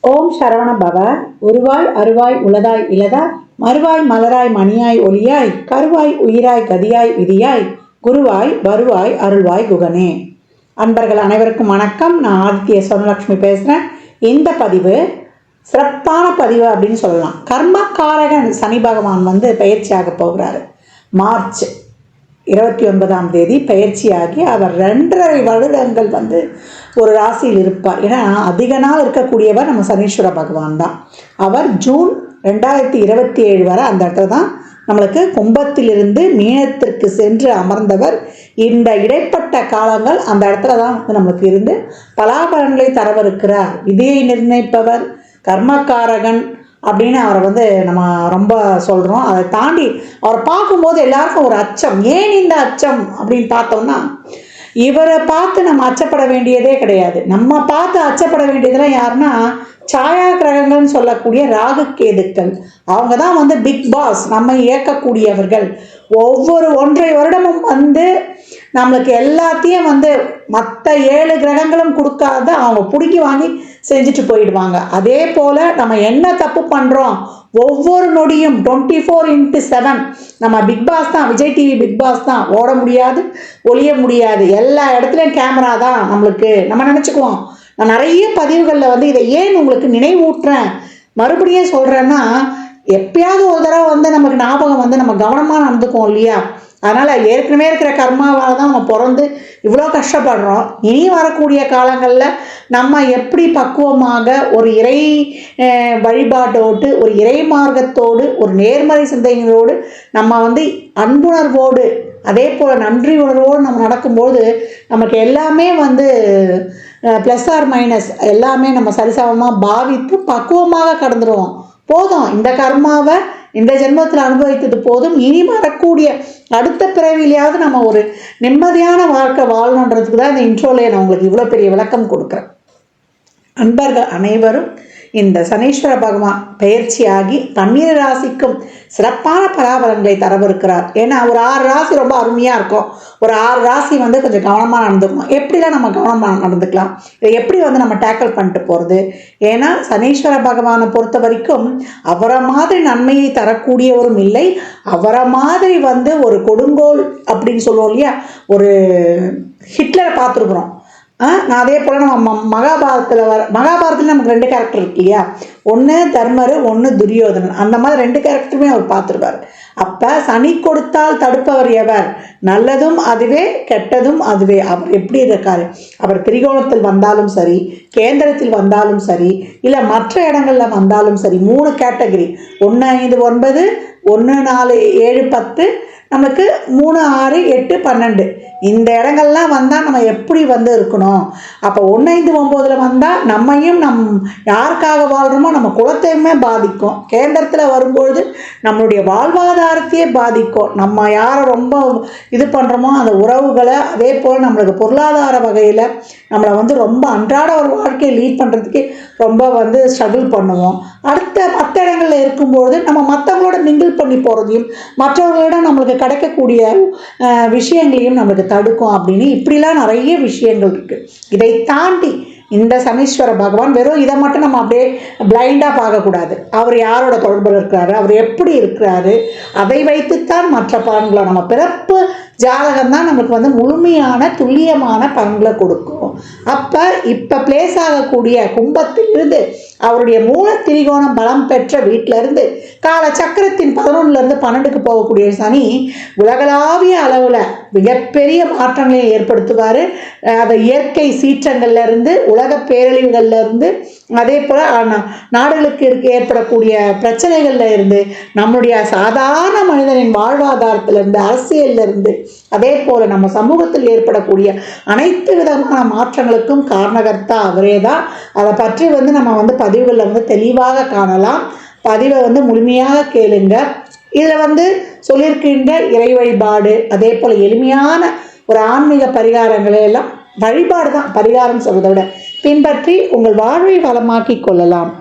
ஓம் சரவண பவ. உருவாய் அருவாய் உளதாய் இலதாய் மறுவாய் மலராய் மணியாய் ஒளியாய் கருவாய் உயிராய் கதியாய் விதியாய் குருவாய் வருவாய் அருள்வாய் குகனே. அன்பர்கள் அனைவருக்கும் வணக்கம். நான் ஆதித்ய சோனலட்சுமி பேசுகிறேன். இந்த பதிவு சிறப்பான பதிவு அப்படின்னு சொல்லலாம். கர்மக்காரகன் சனி பகவான் பயிற்சியாக போகிறாரு. மார்ச் 29 பயிற்சியாகி அவர் 2.5 வருடங்கள் ஒரு ராசியில் இருப்பார். ஏன்னா அதிக நாள் இருக்கக்கூடியவர் நம்ம சனீஸ்வர பகவான் தான். அவர் ஜூன் 2027 வரை அந்த இடத்துல தான் நம்மளுக்கு கும்பத்திலிருந்து மீனத்திற்கு சென்று அமர்ந்தவர். இந்த இடைப்பட்ட காலங்கள் அந்த இடத்துல தான் நம்மளுக்கு இருந்து பலாபலன்களை தரவிருக்கிறார். விதியை நிர்ணயிப்பவர், கர்மக்காரகன் அப்படின்னு அவரை நம்ம ரொம்ப சொல்கிறோம். அதை தாண்டி அவரை பார்க்கும்போது எல்லாருக்கும் ஒரு அச்சம். ஏன் இந்த அச்சம் அப்படின்னு பார்த்தோம்னா, இவரை பார்த்து நம்ம அச்சப்பட வேண்டியதே கிடையாது. நம்ம பார்த்து அச்சப்பட வேண்டியதெல்லாம் யாருன்னா சாயா கிரகங்கள்னு சொல்லக்கூடிய ராகு கேதுக்கள். அவங்க தான் பிக் பாஸ், நம்ம இயக்கக்கூடியவர்கள். ஒவ்வொரு 1.5 வருடமும் நம்மளுக்கு எல்லாத்தையும் மற்ற 7 கிரகங்களும் கொடுக்காத அவங்க பிடுங்கி வாங்கி செஞ்சுட்டு போயிடுவாங்க. அதே போல் நம்ம என்ன தப்பு பண்ணுறோம், ஒவ்வொரு நொடியும் 24/7 நம்ம பிக் பாஸ் தான். விஜய் டிவி பிக் பாஸ் தான். ஓட முடியாது, ஒளிய முடியாது, எல்லா இடத்துலையும் கேமரா தான் நம்மளுக்கு. நம்ம நினச்சிக்குவோம். நான் நிறைய பதிவுகளில் இதை ஏன் உங்களுக்கு நினைவூட்டுறேன், மறுபடியும் சொல்கிறேன்னா, எப்பயாவது ஒரு தடவை நமக்கு ஞாபகம் நம்ம கவனமாக நடந்துக்குவோம் இல்லையா? அதனால் ஏற்கனவே இருக்கிற கர்மாவால் தான் நம்ம பிறந்து இவ்வளோ கஷ்டப்படுறோம். இனி வரக்கூடிய காலங்களில் நம்ம எப்படி பக்குவமாக ஒரு இறை வழிபாட்டோடு, ஒரு இறை மார்க்கத்தோடு, ஒரு நேர்மறை சிந்தனைகளோடு, நம்ம அன்புணர்வோடு, அதே போல் நன்றி உணர்வோடு நம்ம நடக்கும்போது நமக்கு எல்லாமே ப்ளஸ் ஆர் மைனஸ் எல்லாமே நம்ம சரிசமமாக பாவித்து பக்குவமாக கடந்துடுவோம். போதும், இந்த கர்மாவை இந்த ஜென்மத்தில் அனுபவித்தது போதும். இனி வரக்கூடிய அடுத்த பிறவிலையாவது நம்ம ஒரு நிம்மதியான வாழ்க்கை வாழணுன்றதுக்கு தான் இந்த இன்ட்ரோலே நான் உங்களுக்கு இவ்வளோ பெரிய விளக்கம் கொடுக்குறேன். அன்பர்கள் அனைவரும் இந்த சனீஸ்வர பகவான் பயிற்சியாகி 12 ராசிக்கும் சிறப்பான பலாபலன்களை தரவிருக்கிறார். ஏன்னா ஒரு 6 ராசி ரொம்ப அருமையாக இருக்கும். ஒரு 6 ராசி கொஞ்சம் கவனமாக நடந்துக்கணும். எப்படிலாம் நம்ம கவனமாக நடந்துக்கலாம், இதை எப்படி நம்ம டேக்கிள் பண்ணிட்டு போகிறது? ஏன்னா சனீஸ்வர பகவானை பொறுத்த வரைக்கும் அவரை மாதிரி நன்மையை தரக்கூடியவரும் இல்லை. அவரை மாதிரி ஒரு கொடுங்கோல் அப்படின்னு சொல்லுவோம் இல்லையா, ஒரு ஹிட்லரை பார்த்துருக்குறோம். நான் அதே போல் நம்ம மகாபாரதத்தில் நமக்கு 2 கேரக்டர் இருக்கு இல்லையா, ஒன்று தர்மர், ஒன்று துரியோதனன். அந்த மாதிரி 2 கேரக்டருமே அவர் பார்த்துருவார். அப்போ சனி கொடுத்தால் தடுப்பவர் எவர்? நல்லதும் அதுவே, கெட்டதும் அதுவே. அவர் எப்படி இருக்காரு? அவர் திரிகோணத்தில் வந்தாலும் சரி, கேந்திரத்தில் வந்தாலும் சரி, இல்லை மற்ற இடங்களில் வந்தாலும் சரி, 3 கேட்டகரி, 1, 5, 9, 1, 4, 7, 10, நமக்கு 3, 6, 8, 12 இந்த இடங்கள்லாம் வந்தால் நம்ம எப்படி இருக்கணும்? அப்போ 1, 5, 9 வந்தால் நம்மையும் யாருக்காக வாழ்கிறோமோ நம்ம குலத்தையுமே பாதிக்கும். கேந்திரத்தில் வரும்பொழுது நம்மளுடைய வாழ்வாதாரத்தையே பாதிக்கும். நம்ம யாரை ரொம்ப இது பண்ணுறோமோ அந்த உறவுகளை, அதே போல் நம்மளுக்கு பொருளாதார வகையில் நம்மளை ரொம்ப அன்றாட ஒரு வாழ்க்கையை லீட் பண்ணுறதுக்கு ரொம்ப ஸ்ட்ரகிள் பண்ணுவோம். அடுத்த மற்ற இடங்களில் இருக்கும்பொழுது நம்ம மற்றவங்களோட மிங்கிள் பண்ணி போகிறதையும் மற்றவங்களோட நம்மளுக்கு கிடைக்கக்கூடிய விஷயங்களையும் நம்மளுக்கு தடுக்கும். அப்படின்னு இப்படிலாம் நிறைய விஷயங்கள் இருக்குது. இதை தாண்டி இந்த சனீஸ்வர பகவான் வெறும் இதை மட்டும் நம்ம அப்படியே பிளைண்டாக பார்க்கக்கூடாது. அவர் யாரோட தொடர்பில் இருக்கிறாரு, அவர் எப்படி இருக்கிறாரு, அதை வைத்துத்தான் மற்ற பலன்களை, நம்ம பிறப்பு ஜாதகம் தான் நமக்கு முழுமையான துல்லியமான பலன்களை கொடுக்கும். அப்போ இப்போ பிளேஸ் ஆகக்கூடிய கும்பத்திலிருந்து அவருடைய மூல திரிகோணம் பலம் பெற்ற வீட்டிலேருந்து கால சக்கரத்தின் 11லேருந்து 12க்கு போகக்கூடிய சனி உலகளாவிய அளவில் மிகப்பெரிய மாற்றங்களை ஏற்படுத்துவார். அதை இயற்கை சீற்றங்கள்லேருந்து, உலக பேரழிவுகள்லேருந்து, அதே போல் நாடுகளுக்கு ஏற்படக்கூடிய பிரச்சனைகள்ல இருந்து, நம்முடைய சாதாரண மனிதனின் வாழ்வாதாரத்திலிருந்து, அரசியலிருந்து, அதே போல் நம்ம சமூகத்தில் ஏற்படக்கூடிய அனைத்து விதமான மாற்றங்களுக்கும் காரணகர்த்தா அவரே தான். அதை பற்றி நம்ம பதிவுகளில் தெளிவாக காணலாம். பதிவை முழுமையாக கேளுங்க. இதில் சொல்லியிருக்கின்ற இறை வழிபாடு, அதே போல் எளிமையான ஒரு ஆன்மீக பரிகாரங்களை எல்லாம், வழிபாடு தான் பரிகாரம் சொல்வதை விட, பின்பற்றி உங்கள் வாழ்வை வளமாக்கி கொள்ளலாம்.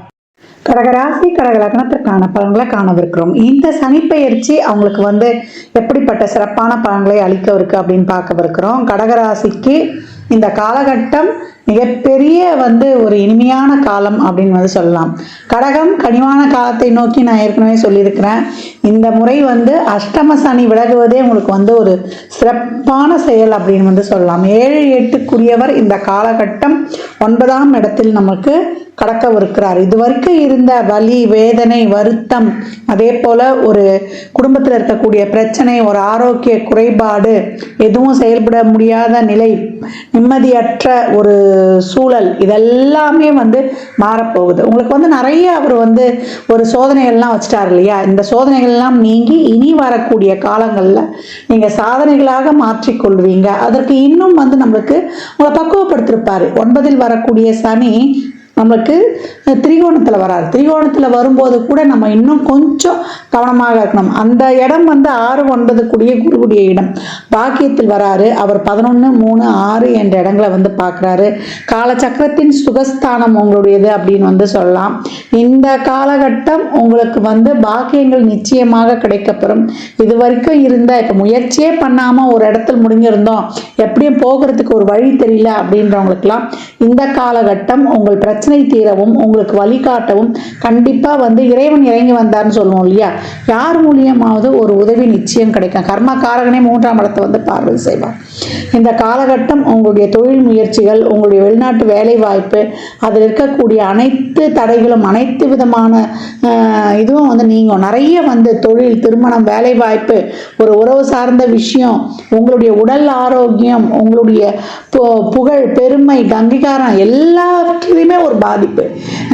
கடகராசி கடக லக்னத்திற்கான பலன்களை காணவிருக்கிறோம். இந்த சனிப்பெயர்ச்சி அவங்களுக்கு எப்படிப்பட்ட சிறப்பான பலன்களை அளிக்கவிருக்கு அப்படின்னு பார்க்கவிருக்கிறோம். கடகராசிக்கு இந்த காலகட்டம் மிகப்பெரிய ஒரு இனிமையான காலம் அப்படின்னு சொல்லலாம். கடகம் கனிவான காலத்தை நோக்கி நான் ஏற்கனவே சொல்லியிருக்கிறேன். இந்த முறை அஷ்டம சனி விலகுவதே உங்களுக்கு ஒரு சிறப்பான செயல் அப்படின்னு சொல்லலாம். 7 8க்குரியவர் இந்த காலகட்டம் 9ஆம் இடத்தில் நமக்கு கடக்கவிருக்கிறார். இது வரைக்கும் இருந்த வலி, வேதனை, வருத்தம், அதே போல ஒரு குடும்பத்தில் இருக்கக்கூடிய பிரச்சனை, ஒரு ஆரோக்கிய குறைபாடு, எதுவும் செயல்பட முடியாத நிலை, நிம்மதியற்ற ஒரு சூழல், இதெல்லாமே மாறப்போகுது. உங்களுக்கு நிறைய அவர் ஒரு சோதனைகள்லாம் வச்சுட்டார் இல்லையா? இந்த சோதனைகள்லாம் நீங்கி இனி வரக்கூடிய காலங்களில் நீங்கள் சாதனைகளாக மாற்றிக்கொள்வீங்க. அதற்கு இன்னும் நம்மளுக்கு உங்களை பக்குவப்படுத்திருப்பாரு. 9இல் வரக்கூடிய சனி நம்மளுக்கு திரிகோணத்தில் வராது. திரிகோணத்தில் வரும்போது கூட நம்ம இன்னும் கொஞ்சம் கவனமாக இருக்கணும். அந்த இடம் 6 9 கூடிய குருவுடைய இடம். பாக்கியத்தில் வராரு. அவர் 11 3 6 என்ற இடங்களை பார்க்குறாரு. காலச்சக்கரத்தின் சுகஸ்தானம் உங்களுடையது அப்படின்னு சொல்லலாம். இந்த காலகட்டம் உங்களுக்கு பாக்கியங்கள் நிச்சயமாக கிடைக்கப்பெறும். இது வரைக்கும் இருந்த இப்போ முயற்சியே பண்ணாமல் ஒரு இடத்துல முடிஞ்சிருந்தோம், எப்படியும் போகிறதுக்கு ஒரு வழி தெரியல அப்படின்றவங்களுக்கெல்லாம் இந்த காலகட்டம் உங்கள் பிரச்சனை தீரவும் உங்களுக்கு வழிகாட்டவும் கண்டிப்பாக இறைவன் இறங்கி வந்தார்னு சொல்லுவோம் இல்லையா? யார் மூலியமாவது ஒரு உதவி நிச்சயம் கிடைக்கும். கர்ம காரகனே 3ஆம் இடத்தை பார்வை செய்வார். இந்த காலகட்டம் உங்களுடைய தொழில் முயற்சிகள், உங்களுடைய வெளிநாட்டு வேலை வாய்ப்பு, அதில் இருக்கக்கூடிய அனைத்து தடைகளும், அனைத்து விதமான இதுவும் நீங்கும். நிறைய தொழில், திருமணம், வேலை வாய்ப்பு, ஒரு உறவு சார்ந்த விஷயம், உங்களுடைய உடல் ஆரோக்கியம், உங்களுடைய புகழ், பெருமை, அங்கீகாரம், எல்லாத்துலேயுமே ஒரு பாதிப்பு.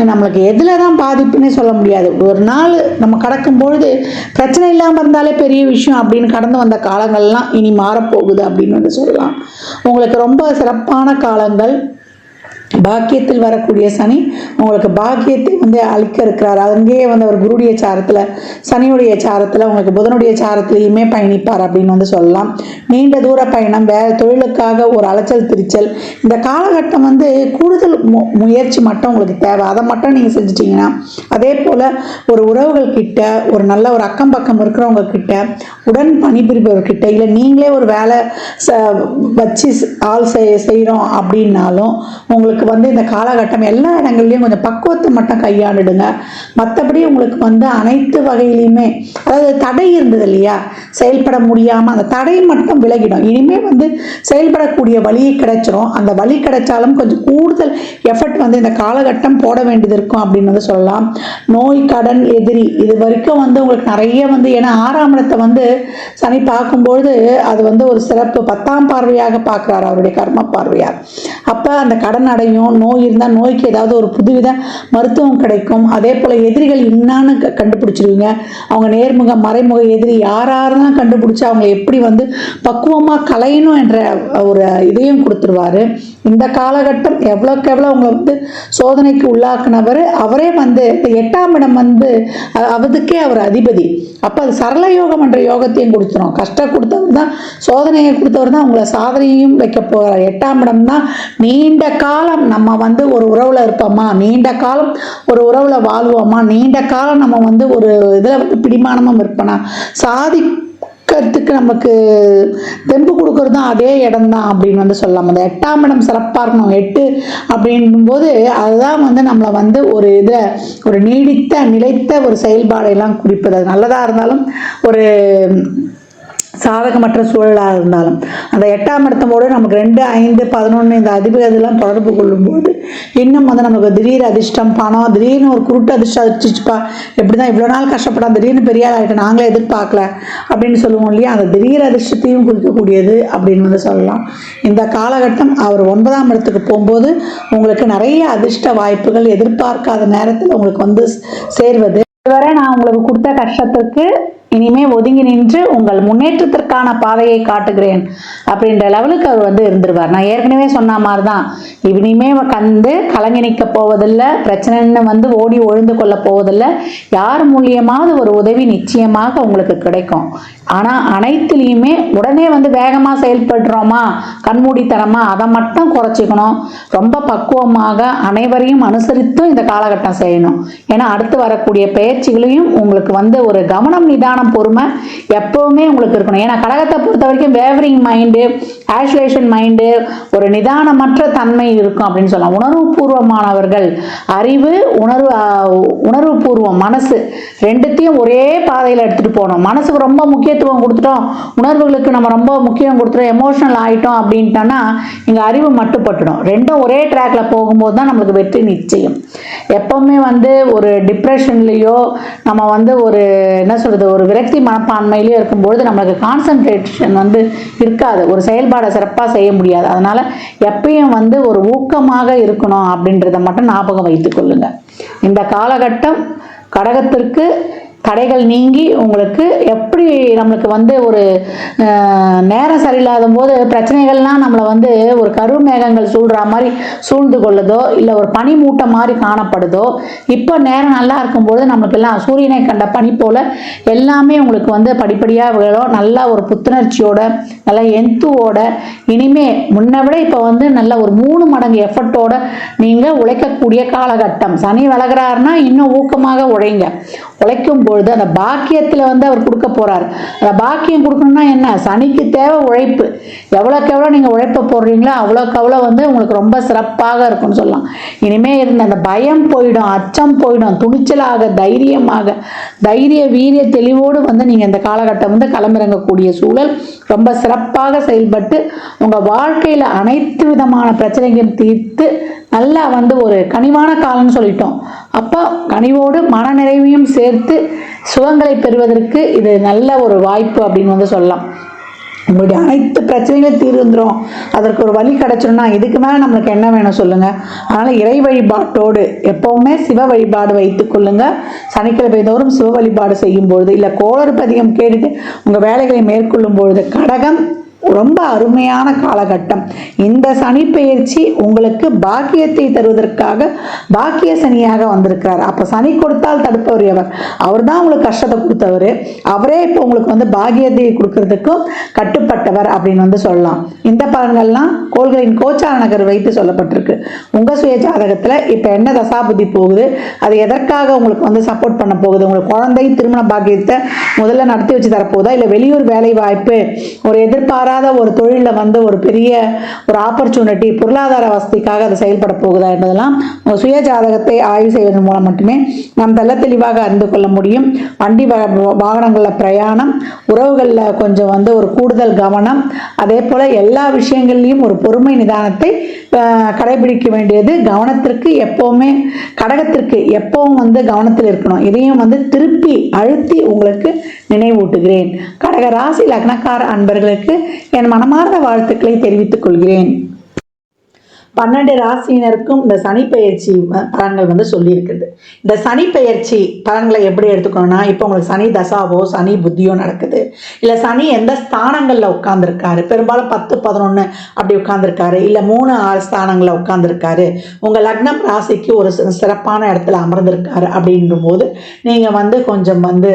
நம்மளுக்கு எதில் தான் பாதிப்புன்னே சொல்ல முடியாது. ஒரு நாள் நம்ம கடக்கும் பொழுது பிரச்சனை இல்லாமல் இருந்தாலே பெரிய விஷயம் அப்படின்னு கடந்து வந்த காலங்கள்லாம் இனி மாறப்போகுது அப்படின்னு சொல்லலாம். உங்களுக்கு ரொம்ப சிறப்பான காலங்கள். பாக்கியத்தில் வரக்கூடிய சனி உங்களுக்கு பாக்கியத்தை அளிக்க இருக்கிறார். அங்கேயே அவர் குருடைய சாரத்தில், சனியுடைய சாரத்தில், உங்களுக்கு புதனுடைய சாரத்திலையுமே பயணிப்பார் அப்படின்னு சொல்லலாம். நீண்ட தூர பயணம், வேறு தொழிலுக்காக ஒரு அலைச்சல் திரிச்சல், இந்த காலகட்டம் கூடுதல் முயற்சி மட்டும் உங்களுக்கு தேவை. அதை மட்டும் நீங்கள் செஞ்சிட்டிங்கன்னா, அதே போல் ஒரு உறவுகள் கிட்ட, ஒரு நல்ல ஒரு அக்கம் பக்கம் இருக்கிறவங்க கிட்ட, உடன் பணிபுரிபவர்கிட்ட, இல்லை நீங்களே ஒரு வேலை வச்சு ஆள் செய்கிறோம் அப்படின்னாலும் உங்களுக்கு இந்த காலகட்டம் எல்லா இடங்கள்லையும் கொஞ்சம் பக்குவத்தை மட்டும் கையாண்டுடுங்க. மற்றபடி உங்களுக்கு அனைத்து வகையிலையுமே, அதாவது தடை இருந்தது இல்லையா, செயல்பட முடியாமல் அந்த தடை மட்டும் விலகிடும். இனிமேல் செயல்படக்கூடிய வழியை கிடைச்சிரும். அந்த வழி கிடைச்சாலும் கொஞ்சம் கூடுதல் எஃபர்ட் இந்த காலகட்டம் போட வேண்டியது இருக்கும் அப்படின்னு சொல்லலாம். நோய், கடன், எதிரி, இது வரைக்கும் உங்களுக்கு நிறைய ஏன்னா 6ஆம் இடத்தை சனி பார்க்கும்பொழுது அது ஒரு சிறப்பு 10ஆம் பார்வையாக பார்க்குறாரு, அவருடைய கர்ம பார்வையார். அப்போ அந்த கடன் அடையும், நோய் இருந்தால் நோய்க்கு ஏதாவது ஒரு புதுவித மருத்துவம் கிடைக்கும். அதே போல் எதிரிகள் என்னான்னு கண்டுபிடிச்சிருவீங்க. அவங்க நேர்முக மறைமுக எதிரி யாரெல்லாம் கண்டுபிடிச்சி அவங்க எப்படி பக்குவமாக கலையணும் என்ற ஒரு இதையும் கொடுத்துருவாரு. இந்த காலகட்டம் எவ்வளோக்கு எவ்வளோ உங்களை சோதனைக்கு உள்ளாக்குனவர் அவரே 8ஆம் இடம் அவதுக்கே அவர் அதிபதி. அப்போ அது சரள யோகம் என்ற யோகத்தையும் கொடுத்துரும். கஷ்டம் கொடுத்தவர் தான், சோதனையை கொடுத்தவர் தான், உங்களை சாதனையும் வைக்க போகிறார். 8ஆம் இடம் தான் நீண்ட காலம் நம்ம ஒரு உறவில் இருப்போமா, நீண்ட காலம் ஒரு உறவில் வாழ்வோமா, நீண்ட காலம் நம்ம ஒரு இதில் பிடிமானமும் இருப்போனா, சாதிக்கிறதுக்கு நமக்கு தெம்பு கொடுக்கறதும் அதே இடம் தான் அப்படின்னு சொல்லலாம். அந்த 8ஆம் இடம் சிறப்பாக இருக்கணும். 8 அப்படின்போது அதுதான் நம்மளை ஒரு இதை ஒரு நீடித்த நிலைத்த ஒரு செயல்பாடையெல்லாம் குறிப்பது. அது நல்லதாக இருந்தாலும் ஒரு சாதகமற்ற சூழலாக இருந்தாலும் அந்த 8ஆம் இடத்தோடு நமக்கு 2 5 11 இந்த அதிபதியெல்லாம் தொடர்பு கொள்ளும்போது இன்னும் நமக்கு திடீர் அதிர்ஷ்டம், பணம், திடீர்னு ஒரு குருட்டு அதிர்ஷ்டம் அதிர்ச்சிச்சுப்பா, எப்படி தான் இவ்வளோ நாள் கஷ்டப்படாம திடீர்னு பெரிய ஆள் ஆகிட்டு நாங்களே எதிர்பார்க்கல அப்படின்னு சொல்லுவோம் இல்லையா? அந்த திடீர் அதிர்ஷ்டத்தையும் குறிக்கக்கூடியது அப்படின்னு சொல்லலாம். இந்த காலகட்டம் அவர் 9ஆம் இடத்துக்கு போகும்போது உங்களுக்கு நிறைய அதிர்ஷ்ட வாய்ப்புகள் எதிர்பார்க்காத நேரத்தில் உங்களுக்கு சேர்வது. இதுவரை நான் உங்களுக்கு கொடுத்த கஷ்டத்திற்கு இனிமே ஒதுங்கி நின்று உங்கள் முன்னேற்றத்திற்கான பாதையை காட்டுகிறேன் அப்படின்ற லெவலுக்கு அவர் இருந்துருவார். நான் ஏற்கனவே சொன்ன மாதிரி தான், இனிமே கலங்கி நிற்க போவதில்லை, பிரச்சனைன்னு ஓடி ஒழிந்து கொள்ள போவதில்லை. யார் மூலியமாவது ஒரு உதவி நிச்சயமாக உங்களுக்கு கிடைக்கும். ஆனால் அனைத்துலேயுமே உடனே வேகமாக செயல்படுறோமா, கண்மூடித்தனமா, அதை மட்டும் குறைச்சிக்கணும். ரொம்ப பக்குவமாக அனைவரையும் அனுசரித்தும் இந்த காலகட்டம் செய்யணும். ஏன்னா அடுத்து வரக்கூடிய பெயர்ச்சி பேச்சுகளையும் உங்களுக்கு வந்து ஒரு கவனம், நிதானம், பொறுமை எப்பவுமே உங்களுக்கு இருக்கணும். ஏன்னா கடகத்தை பொறுத்த வரைக்கும் வேவரிங் மைண்டு, ஆசுலேஷன் மைண்டு, ஒரு நிதானமற்ற தன்மை இருக்கும் அப்படின்னு சொல்லலாம். உணர்வுபூர்வமானவர்கள், அறிவு, உணர்வுபூர்வம், மனசு ரெண்டுத்தையும் ஒரே பாதையில் எடுத்துட்டு போகணும். மனசுக்கு ரொம்ப முக்கியத்துவம் கொடுத்துட்டோம், உணர்வுகளுக்கு நம்ம ரொம்ப முக்கியம் கொடுத்துட்டோம், எமோஷனல் ஆகிட்டோம் அப்படின்ட்டோன்னா இங்கே அறிவு மட்டுப்பட்டுடும். ரெண்டும் ஒரே ட்ராக்ல போகும்போது தான் நம்மளுக்கு வெற்றி நிச்சயம். எப்பவுமே வந்து ஒரு டிப்ரெஷன்லேயோ நம்ம வந்து ஒரு என்ன சொல்கிறது, ஒரு விரக்தி மனப்பான்மையிலையோ இருக்கும்பொழுது நம்மளுக்கு கான்சன்ட்ரேஷன் வந்து இருக்காது, ஒரு செயல்பாடை சிறப்பாக செய்ய முடியாது. அதனால் எப்பயும் வந்து ஒரு ஊக்கமாக இருக்கணும் அப்படின்றத மட்டும் ஞாபகம் வைத்துக் கொள்ளுங்க. இந்த காலகட்டம் கடகத்திற்கு தடைகள் நீங்கி உங்களுக்கு எப்படி நம்மளுக்கு வந்து ஒரு நேரம் சரியில்லாத போது பிரச்சனைகள்லாம் நம்மளை வந்து ஒரு கருமேகங்கள் சூழ்ற மாதிரி சூழ்ந்து கொள்ளுதோ, இல்லை ஒரு பனி மூட்டை மாதிரி காணப்படுதோ, இப்போ நேரம் நல்லா இருக்கும்போது நம்மளுக்கு எல்லாம் சூரியனை கண்ட பனி போல எல்லாமே உங்களுக்கு வந்து படிப்படியாக விழும். நல்லா ஒரு புத்துணர்ச்சியோட, நல்லா எந்துவோட, இனிமே முன்னை விட இப்போ வந்து நல்ல ஒரு 3 மடங்கு எஃபர்ட்டோட நீங்கள் உழைக்கக்கூடிய காலகட்டம். சனி விலகிறாருன்னா இன்னும் ஊக்கமாக உழைங்க. உழைக்கும் பொழுது அந்த பாக்கியத்தில் வந்து அவர் கொடுக்க போறாரு. அந்த பாக்கியம் கொடுக்கணும்னா என்ன, சனிக்கு தேவை உழைப்பு. எவ்வளோக்கு எவ்வளோ நீங்கள் உழைப்ப போடுறீங்களோ அவ்வளோக்கு அவ்வளோ வந்து உங்களுக்கு ரொம்ப சிறப்பாக இருக்கும்னு சொல்லலாம். இனிமே இருந்த அந்த பயம் போயிடும், அச்சம் போயிடும், துணிச்சலாக, தைரியமாக, தைரிய வீரிய தெளிவோடு வந்து நீங்கள் இந்த காலகட்டம் வந்து களமிறங்கக்கூடிய சூழல் ரொம்ப சிறப்பாக செயல்பட்டு உங்கள் வாழ்க்கையில் அனைத்து விதமான பிரச்சனைகளையும் தீர்த்து நல்லா வந்து ஒரு கனிவான காலம்னு சொல்லிட்டோம். அப்போ கனிவோடு மனநிறைவையும் சேர்த்து சுகங்களை பெறுவதற்கு இது நல்ல ஒரு வாய்ப்பு அப்படின்னு வந்து சொல்லலாம். உங்களுடைய அனைத்து பிரச்சனைகளும் தீர்ந்துடும், அதற்கு ஒரு வழி கிடைச்சிடும்னா இதுக்கு மேலே நம்மளுக்கு என்ன வேணும் சொல்லுங்கள். அதனால் இறை வழிபாட்டோடு எப்போவுமே சிவ வழிபாடு வைத்துக் கொள்ளுங்க. சனிக்கிழமை தோறும் சிவ வழிபாடு செய்யும் பொழுது, இல்லை கோளறு பதிகம் கேட்டுட்டு உங்கள் வேலைகளை மேற்கொள்ளும் பொழுது கடகம் ரொம்ப அருமையான காலகட்டம். இந்த சனி பெயர்ச்சி உங்களுக்கு பாக்கியத்தை தருவதற்காக பாக்கிய சனியாக வந்திருக்கிறார். அப்போ சனி கொடுத்தால் தடுப்பவர் எவர்? அவர் தான் உங்களுக்கு கஷ்டத்தை கொடுத்தவர். அவரே இப்போ உங்களுக்கு வந்து பாக்கியத்தை கொடுக்கறதுக்கும் கட்டுப்பட்டவர் அப்படின்னு வந்து சொல்லலாம். இந்த பலன்கள்லாம் கோள்களின் கோச்சார நகர் வைத்து சொல்லப்பட்டிருக்கு. உங்கள் சுய ஜாதகத்தில் இப்போ என்ன தசாபுத்தி போகுது, அது எதற்காக உங்களுக்கு வந்து சப்போர்ட் பண்ண போகுது, உங்களுக்கு குழந்தை திருமண பாக்கியத்தை முதல்ல நடத்தி வச்சு தரப்போகுதா, இல்லை வெளியூர் வேலை வாய்ப்பு, ஒரு எதிர்பாராத ஒரு தொழிலில் வந்து ஒரு பெரிய ஒரு ஆப்பர்ச்சுனிட்டி, பொருளாதார வசதிக்காக அது செயல்பட போகுதா என்பதெல்லாம் உங்கள் சுய ஜாதகத்தை ஆய்வு செய்வதன் மூலம் மட்டுமே நாம் தெல்ல தெளிவாக அறிந்து கொள்ள முடியும். வண்டி வாகனங்களில் பிரயாணம், உறவுகளில் கொஞ்சம் வந்து ஒரு கூடுதல் கவனம், அதே போல் எல்லா விஷயங்கள்லையும் ஒரு பொறுமை நிதானத்தை கடைபிடிக்க வேண்டியது கவனத்திற்கு எப்போவுமே, கடகத்திற்கு எப்பவும் வந்து கவனத்தில் இருக்கணும். இதையும் வந்து திருப்பி அழுத்தி உங்களுக்கு நினைவூட்டுகிறேன். கடக ராசி லக்னக்கார அன்பர்களுக்கு என் மனமார்ந்த வாழ்த்துக்களை தெரிவித்துக் கொள்கிறேன். 12 ராசியினருக்கும் இந்த சனி பெயர்ச்சி பலன்கள் வந்து சொல்லியிருக்குது. இந்த சனி பெயர்ச்சி பலன்களை எப்படி எடுத்துக்கணும்னா, இப்போ உங்களுக்கு சனி தசாவோ சனி புத்தியோ நடக்குது, இல்லை சனி எந்த ஸ்தானங்களில் உட்கார்ந்துருக்காரு, பெரும்பாலும் 10, 11 அப்படி உட்கார்ந்துருக்காரு, இல்லை 3, 6 ஸ்தானங்களில் உட்கார்ந்துருக்காரு, உங்கள் லக்னம் ராசிக்கு ஒரு சிறப்பான இடத்துல அமர்ந்திருக்காரு அப்படின்ற போது நீங்கள் வந்து கொஞ்சம் வந்து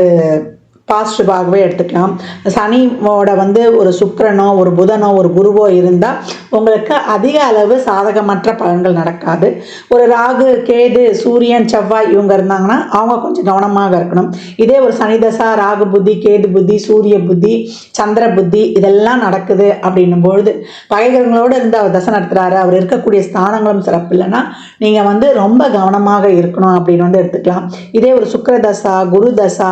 பாசிட்டிவாகவே எடுத்துக்கலாம். சனியோட வந்து ஒரு சுக்கிரனோ ஒரு புதனோ ஒரு குருவோ இருந்தால் உங்களுக்கு அதிக அளவு சாதகமற்ற பலன்கள் நடக்காது. ஒரு ராகு, கேது, சூரியன், செவ்வாய் இவங்க இருந்தாங்கன்னா அவங்க கொஞ்சம் கவனமாக இருக்கணும். இதே ஒரு சனி தசா, ராகு புத்தி, கேது புத்தி, சூரிய புத்தி, சந்திர புத்தி இதெல்லாம் நடக்குது அப்படின்னும் பொழுது பகைகளோடு இருந்து அவர் தசை நடத்துகிறாரு, அவர் இருக்கக்கூடிய ஸ்தானங்களும் சிறப்பு இல்லைன்னா நீங்கள் வந்து ரொம்ப கவனமாக இருக்கணும் அப்படின்னு வந்து எடுத்துக்கலாம். இதே ஒரு சுக்கிர தசா, குரு தசா,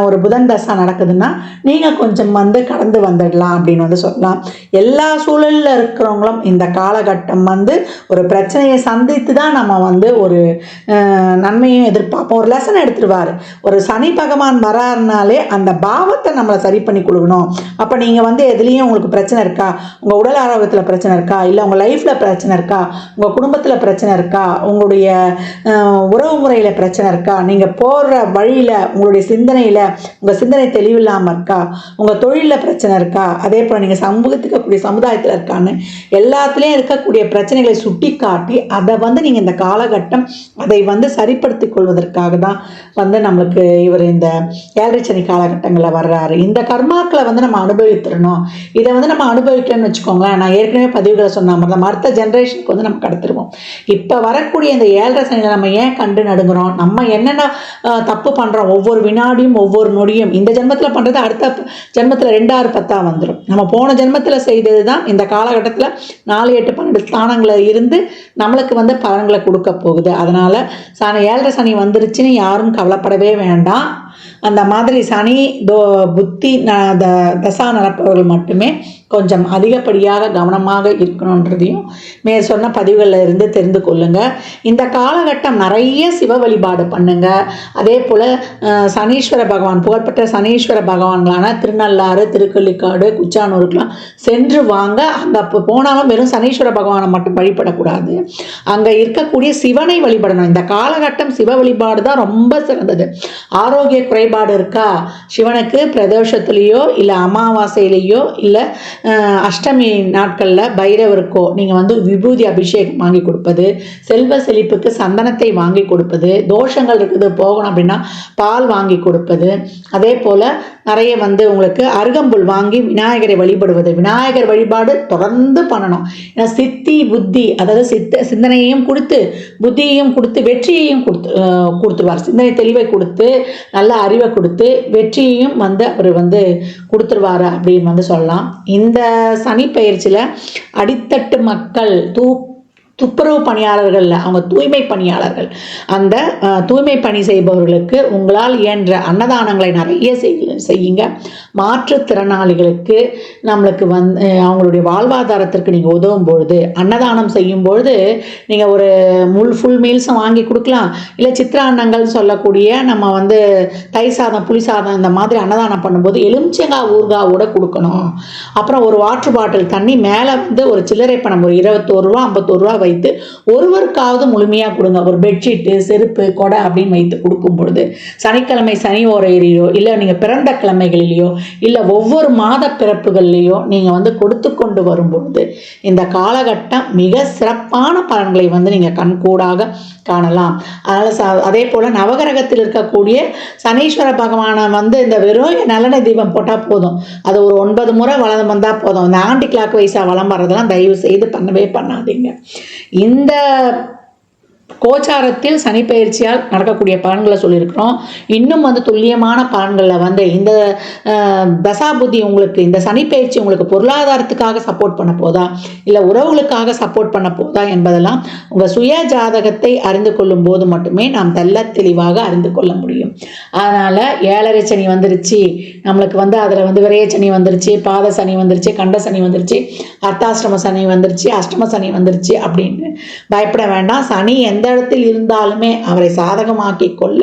ஒரு புதன் தசா நடக்குதுன்னா நீங்கள் கொஞ்சம் வந்து கடந்து வந்துடலாம் அப்படின்னு வந்து சொல்லலாம். எல்லா சூழலில் இருக்கிறவங்களும் இந்த காலகட்டம் வந்து ஒரு பிரச்சனையை சந்தித்து தான் நம்ம வந்து ஒரு நன்மையும் எதிர்பார்ப்போம். ஒரு லெசன் எடுத்துருவார். ஒரு சனி பகவான் வராருனாலே அந்த பாவத்தை நம்மளை சரி பண்ணி கொடுக்கணும். அப்போ நீங்கள் வந்து எதுலேயும் உங்களுக்கு பிரச்சனை இருக்கா, உங்கள் உடல் ஆரோக்கியத்தில் பிரச்சனை இருக்கா, இல்லை உங்கள் லைஃப்பில் பிரச்சனை இருக்கா, உங்கள் குடும்பத்தில் பிரச்சனை இருக்கா, உங்களுடைய உறவு முறையில் பிரச்சனை இருக்கா, நீங்கள் போகிற வழியில், உங்களுடைய சிந்தனையில், உங்கள் உங்கள் சிந்தனை தெளிவில்லாமல் இருக்கா, உங்கள் தொழிலில் பிரச்சனை இருக்கா, அதே போல் நீங்கள் சமூகத்துக்கு இருக்கக்கூடிய சமுதாயத்தில் இருக்கான்னு எல்லாத்துலேயும் இருக்கக்கூடிய பிரச்சனைகளை சுட்டி காட்டி அதை வந்து நீங்கள் இந்த காலகட்டம் அதை வந்து சரிப்படுத்தி கொள்வதற்காக தான் வந்து நம்மளுக்கு இவர் இந்த 7.5 சனி காலகட்டங்களில் வர்றாரு. இந்த கர்மாக்களை வந்து நம்ம அனுபவித்துடணும். இதை வந்து நம்ம அனுபவிக்கணும்னு வச்சுக்கோங்களேன், நான் ஏற்கனவே பதிவுகளை சொன்ன மாதிரி தான் அடுத்த ஜென்ரேஷனுக்கு வந்து நம்ம கடத்திடுவோம். இப்போ வரக்கூடிய இந்த 7.5 சனியில் நம்ம ஏன் கண்டு நடுங்குறோம், நம்ம என்னென்ன தப்பு பண்ணுறோம், ஒவ்வொரு வினாடியும் ஒவ்வொரு நொடியும் இந்த ஜென்மத்தில் பண்ணுறது அடுத்த ஜென்மத்தில் 2 6 10 வந்துடும். நம்ம போன ஜென்மத்தில் செய்தது தான் இந்த காலகட்டத்தில் 4 8 12 ஸ்தானங்களில் இருந்து நம்மளுக்கு வந்து பலன்களை கொடுக்க போகுது. அதனால் 7.5 சனி வந்துருச்சுன்னு யாரும் கவலைப்படவே வேண்டாம். அந்த மாதிரி சனி புத்தி தசா நடப்பவர்கள் மட்டுமே கொஞ்சம் அதிகப்படியாக கவனமாக இருக்கணுன்றதையும் மேற் சொன்ன பதிவுகளில் இருந்து தெரிந்து கொள்ளுங்க. இந்த காலகட்டம் நிறைய சிவ வழிபாடு பண்ணுங்க. அதே போல் சனீஸ்வர பகவான், புகழ்பெற்ற சனீஸ்வர பகவான்களான திருநள்ளாறு, திருக்கள்ளிக்காடு, குச்சானூருக்கெலாம் சென்று வாங்க. அங்கே போனாலும் வெறும் சனீஸ்வர பகவானை மட்டும் வழிபடக்கூடாது, அங்கே இருக்கக்கூடிய சிவனை வழிபடணும். இந்த காலகட்டம் சிவ வழிபாடு தான் ரொம்ப சிறந்தது. ஆரோக்கிய குறைபாடு இருக்கா, சிவனுக்கு பிரதோஷத்துலேயோ இல்லை அமாவாசையிலேயோ இல்லை அஷ்டமி நாட்களில் பைரவருக்கோ நீங்கள் வந்து விபூதி அபிஷேகம் வாங்கி கொடுப்பது, செல்வ செழிப்புக்கு சந்தனத்தை வாங்கி கொடுப்பது, தோஷங்கள் இருக்குது போகணும் அப்படின்னா பால் வாங்கி கொடுப்பது, அதே போல் நிறைய வந்து உங்களுக்கு அருகம்புல் வாங்கி விநாயகரை வழிபடுவது. விநாயகர் வழிபாடு தொடர்ந்து பண்ணணும். ஏன்னா சித்தி புத்தி, அதாவது சிந்தனையையும் கொடுத்து புத்தியையும் கொடுத்து வெற்றியையும் கொடுத்துருவார். சிந்தனை தெளிவை கொடுத்து நல்ல அறிவை கொடுத்து வெற்றியையும் வந்து அவர் வந்து கொடுத்துருவார் அப்படின்னு வந்து சொல்லலாம். இந்த சனி பயிற்சியில் அடித்தட்டு மக்கள் துப்புரவு பணியாளர்கள், அவங்க தூய்மை பணியாளர்கள், அந்த தூய்மை பணி செய்பவர்களுக்கு உங்களால் இயன்ற அன்னதானங்களை நிறைய செய்யுங்க. மாற்றுத்திறனாளிகளுக்கு நம்மளுக்கு வந்து அவங்களுடைய வாழ்வாதாரத்திற்கு நீங்கள் உதவும் பொழுது, அன்னதானம் செய்யும் பொழுது நீங்கள் ஒரு ஃபுல் மீல்ஸும் வாங்கி கொடுக்கலாம். இல்லை சித்திரான்னங்கள் சொல்லக்கூடிய நம்ம வந்து தயிர் சாதம், புளி சாதம் இந்த மாதிரி அன்னதானம் பண்ணும்போது எலுமிச்சங்காய் ஊறுகாவோட கொடுக்கணும். அப்புறம் ஒரு வாட்டர் பாட்டில் தண்ணி மேலே வந்து ஒரு சில்லறை பணம் ஒரு 21 ரூபா 51 ரூபா வைத்து ஒருவருக்காவது முழுமையாக கொடுங்க. ஒரு பெட்ஷீட்டு, செருப்பு, கொடை அப்படின்னு வைத்து கொடுக்கும் பொழுது சனிக்கிழமை சனி ஓரையிலையோ இல்லை நீங்கள் பிறந்த கிழமைகளிலேயோ இல்லை ஒவ்வொரு மாத பிறப்புகள்லையோ நீங்கள் வந்து கொடுத்து கொண்டு வரும்பொழுது இந்த காலகட்டம் மிக சிறப்பான பலன்களை வந்து நீங்கள் கண்கூடாக காணலாம். அதனால் அதே போல் நவகிரகத்தில் இருக்கக்கூடிய சனீஸ்வர பகவானை வந்து இந்த வெறும் நல்லெண்ணெய் தீபம் போட்டால் போதும், அது ஒரு 9 முறை வளம் வந்தால் போதும். இந்த ஆன்டி கிளாக் வைஸாக வளம் வர்றதெல்லாம் தயவு செய்து பண்ணவே பண்ணாதீங்க. இந்த கோச்சாரத்தில் சனி பயிற்சியால் நடக்கக்கூடிய பலன்களை சொல்லியிருக்கிறோம். இன்னும் வந்து துல்லியமான பலன்களில் வந்து இந்த தசாபுத்தி உங்களுக்கு, இந்த சனி பயிற்சி உங்களுக்கு பொருளாதாரத்துக்காக சப்போர்ட் பண்ண போதா இல்லை உறவுகளுக்காக சப்போர்ட் பண்ண போதா என்பதெல்லாம் உங்கள் சுய ஜாதகத்தை அறிந்து கொள்ளும் போது மட்டுமே நாம் தெல்ல தெளிவாக அறிந்து கொள்ள முடியும். அதனால் 7.5 சனி வந்துருச்சு நம்மளுக்கு வந்து, அதில் வந்து விரைய சனி வந்துருச்சு, பாத சனி வந்துருச்சு, கண்ட சனி வந்துருச்சு, அர்த்தாஷ்டம சனி வந்துருச்சு, அஷ்டம சனி வந்துருச்சு அப்படின்னு பயப்பட வேண்டாம். சனி எந்த இடத்தில் இருந்தாலுமே அவரை சாதகமாக்கி கொள்ள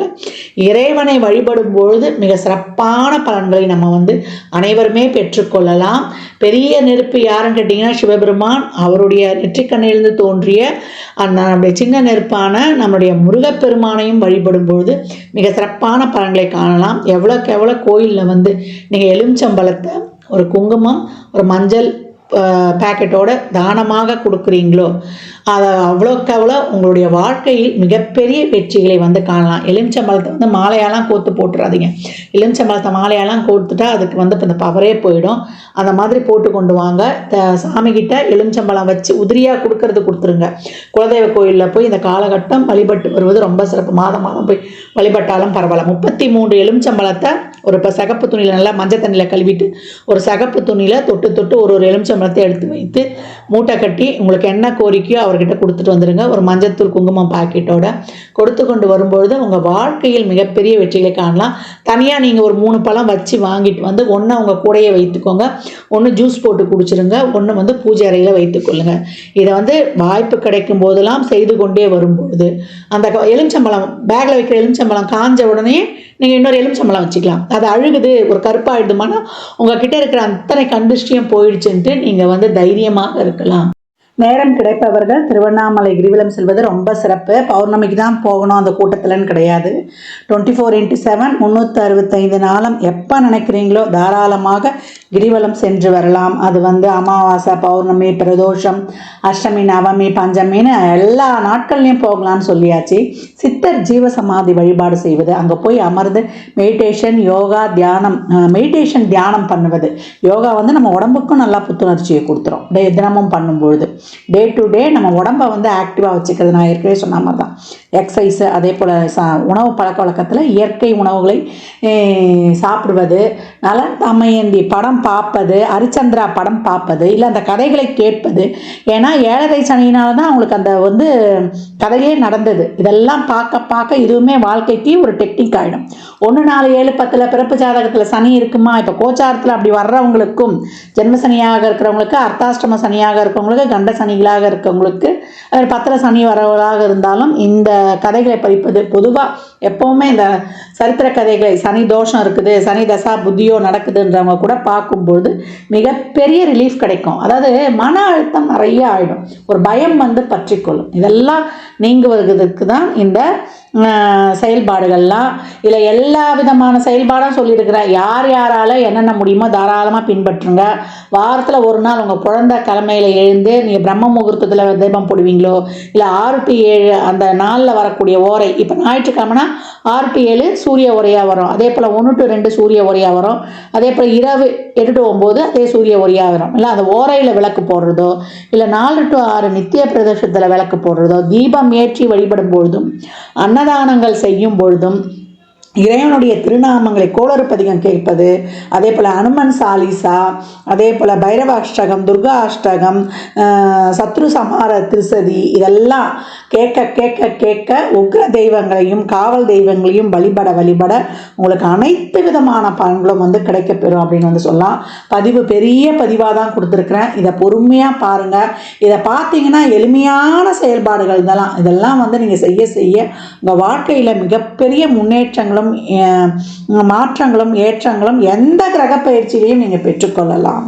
இறைவனை வழிபடும் பொழுது மிக சிறப்பான பலன்களை நம்ம வந்து அனைவருமே பெற்றுக்கொள்ளலாம். பெரிய நெருப்பு யாருன்னு கேட்டிங்கன்னா சிவபெருமான். அவருடைய நெற்றிக்கண்ணிலிருந்து தோன்றிய அந்த நம்முடைய சின்ன நெருப்பான நம்முடைய முருகப்பெருமானையும் வழிபடும் பொழுது மிக சிறப்பான பலன்களை காணலாம். எவ்வளோக்கு எவ்வளோ கோயிலில் வந்து நீங்கள் எலுமிச்சம்பழத்தை, ஒரு குங்குமம், ஒரு மஞ்சள் பேக்கெட்டோட தானமாக கொடுக்குறீங்களோ அதை அவ்வளோக்கு அவ்வளோ உங்களுடைய வாழ்க்கையில் மிகப்பெரிய வெற்றிகளை வந்து காணலாம். எலுமிச்சம்பழத்தை வந்து மாலையாலாம் கோர்த்து போட்டுறாதீங்க. எலுமிச்சம்பழத்தை மாலையாலாம் கோர்த்துட்டா அதுக்கு வந்து இப்போ இந்த பவரே போயிடும். அந்த மாதிரி போட்டு கொண்டு வாங்க. சாமிகிட்ட எலுமிச்சம்பழம் வச்சு உதிரியாக கொடுத்துருங்க. குலதெய்வ கோயிலில் போய் இந்த காலகட்டம் வழிபட்டு வருவது ரொம்ப சிறப்பு. மாதம் போய் வழிபட்டாலும் பரவாயில்ல. 33 எலுமிச்சம்பழத்தை ஒரு இப்போ சகப்பு துணியில் நல்லா மஞ்சள் தண்ணியில் கழுவிட்டு ஒரு சகப்பு துணியில் தொட்டு ஒரு எலுமிச்சம்பழத்தை எடுத்து வைத்து மூட்டை கட்டி உங்களுக்கு என்ன கோரிக்கையோ அவர்கிட்ட கொடுத்துட்டு வந்துடுங்க. ஒரு மஞ்சத்தூள் குங்குமம் பாக்கெட்டோட கொடுத்து கொண்டு வரும்பொழுது உங்கள் வாழ்க்கையில் மிகப்பெரிய வெற்றிகளை காணலாம். தனியாக நீங்கள் ஒரு 3 பழம் வச்சு வாங்கிட்டு வந்து ஒன்று உங்கள் கூடையே வைத்துக்கோங்க, ஒன்று ஜூஸ் போட்டு குடிச்சிருங்க, ஒன்று வந்து பூஜை அறையில் வைத்துக்கொள்ளுங்க. இதை வந்து வாய்ப்பு கிடைக்கும் போதெல்லாம் செய்து கொண்டே வரும்பொழுது அந்த எலுமிச்சம்பழம் பேக்கில் வைக்கிற எலுமிச்சம்பழம் காஞ்ச உடனே நீங்கள் இன்னொரு எலுமிச்சம்பழம் வச்சுக்கலாம். அது அழுகுது, ஒரு கருப்பாயிடுமானா உங்ககிட்ட இருக்கிற அத்தனை கண்டிஷ்டியும் போயிடுச்சுன்ட்டு நீங்கள் வந்து தைரியமாக இருக்கலாம். நேரம் கிடைப்பவர்கள் திருவண்ணாமலை கிரிவலம் செல்வது ரொம்ப சிறப்பு. பௌர்ணமிக்கு தான் போகணும் அந்த கூட்டத்தில்னு கிடையாது. 24x7 365 நாளும் எப்போ நினைக்கிறீங்களோ தாராளமாக கிரிவலம் சென்று வரலாம். அது அமாவாசை, பௌர்ணமி, பிரதோஷம், அஷ்டமி, நவமி, பஞ்சமின்னு எல்லா நாட்கள்லையும் போகலான்னு சொல்லியாச்சு. சித்தர் ஜீவசமாதி வழிபாடு செய்வது, அங்கே போய் அமர்ந்து மெடிடேஷன், யோகா, தியானம், மெடிடேஷன் தியானம் பண்ணுவது. யோகா நம்ம உடம்புக்கும் நல்லா புத்துணர்ச்சியை கொடுத்துரும். தினமும் பண்ணும்பொழுது டே டு டே நம்ம உடம்பை ஆக்டிவாக வச்சுக்கிறது. நான் ஏற்கனவே சொன்ன மாதிரி தான் எக்ஸசைஸு, அதே போல் உணவு பழக்க வழக்கத்தில் இயற்கை உணவுகளை சாப்பிடுவது, நல தமயந்தி படம் பார்ப்பது, ஹரிச்சந்திரா படம் பார்ப்பது, இல்லை அந்த கதைகளை கேட்பது. ஏன்னா 7.5 சனியினால தான் அவங்களுக்கு அந்த கதையே நடந்தது. இதெல்லாம் பார்க்க பார்க்க இதுவுமே வாழ்க்கைக்கு ஒரு டெக்னிக் ஆகிடும். 1, 4, 7, 10 பிறப்பு ஜாதகத்தில் சனி இருக்குமா, இப்போ கோச்சாரத்தில் அப்படி வர்றவங்களுக்கும், ஜென்ம சனியாக இருக்கிறவங்களுக்கு, அர்த்தாஷ்டம சனியாக இருக்கிறவங்களுக்கு, கண்ட சனிகளாக இருக்கிறவங்களுக்கு, 10 சனி வரவர்களாக இருந்தாலும் இந்த கதைகளை படிப்பது. பொதுவாக எப்போவுமே இந்த சரித்திர கதைகளை, சனி தோஷம் இருக்குது, சனி தசா புத்தியோ நடக்குதுன்றவங்க கூட பார்க்கும்பொழுது மிகப்பெரிய ரிலீஃப் கிடைக்கும். அதாவது மன அழுத்தம் நிறைய ஆகிடும், ஒரு பயம் பற்றிக்கொள்ளும். இதெல்லாம் நீங்குவதற்கு தான் இந்த செயல்பாடுகள்லாம். இதில் எல்லா விதமான செயல்பாடும் சொல்லியிருக்கிறேன். யார் யாரால் என்னென்ன முடியுமோ தாராளமாக பின்பற்றுங்க. வாரத்தில் ஒரு நாள் உங்கள் குழந்தை கிழமையில் எழுந்து நீங்கள் பிரம்ம முகூர்த்தத்தில் தீபம் போடுவீங்களோ, இல்லை 6 to 7 அந்த நாளில் வரக்கூடிய ஓரை, இப்போ ஞாயிற்றுக்கிழமைனா 6 to 7 சூரிய உரையாக வரும். அதே போல் 1 to 2 சூரிய உரையாக வரும். அதே போல் இரவு 8 to 9 அதே சூரிய உரையாக வரும். இல்லை அந்த ஓரையில் விளக்கு போடுறதோ, இல்லை 4 to 6 நித்திய பிரதோஷத்தில் விளக்கு போடுறதோ, தீபம் ஏற்றி வழிபடும் பொழுதும், அன்னதானங்கள் செய்யும் பொழுதும், இறைவனுடைய திருநாமங்களை கோளறு பதிகம் கேட்பது, அதே போல் அனுமன் சாலிசா, அதே போல் பைரவ அஷ்டகம், துர்கா அஷ்டகம், சத்ரு சமார திருசதி, இதெல்லாம் கேட்க கேட்க கேட்க உக்ர தெய்வங்களையும் காவல் தெய்வங்களையும் வழிபட வழிபட உங்களுக்கு அனைத்து விதமான பலன்களும் கிடைக்கப்பெறும் அப்படின்னு சொல்லலாம். பதிவு பெரிய பதிவாக தான் கொடுத்துருக்குறேன். இதை பொறுமையாக பாருங்கள். இதை பார்த்தீங்கன்னா எளிமையான செயல்பாடுகள் இதெல்லாம் நீங்கள் செய்ய செய்ய உங்கள் வாழ்க்கையில் மிகப்பெரிய முன்னேற்றங்களும் மாற்றங்களும் ஏற்றங்களும் எந்த கிரக பயிற்சியிலையும் நீங்கள் பெற்றுக்கொள்ளலாம்.